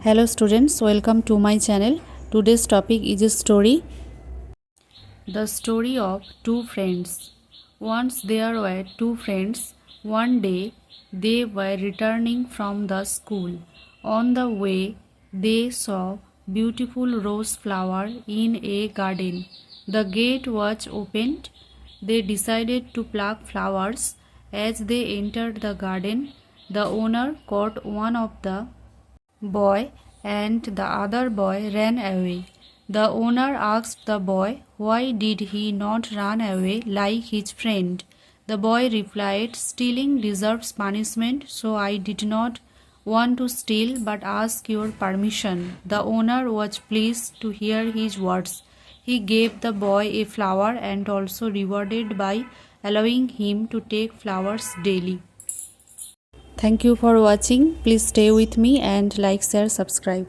Hello students, welcome to my channel. Today's topic is a story. The story of two friends. Once there were two friends. One day they were returning from the school. On the way they saw beautiful rose flower in a garden. The gate was opened. They decided to pluck flowers. As they entered the garden, the owner caught one of the boy and the other boy ran away. The owner asked the boy why did he not run away like his friend. The boy replied, "Stealing deserves punishment, so I did not want to steal but ask your permission." The owner was pleased to hear his words. He gave the boy a flower and also rewarded by allowing him to take flowers daily. Thank you for watching. Please stay with me and like, share, subscribe.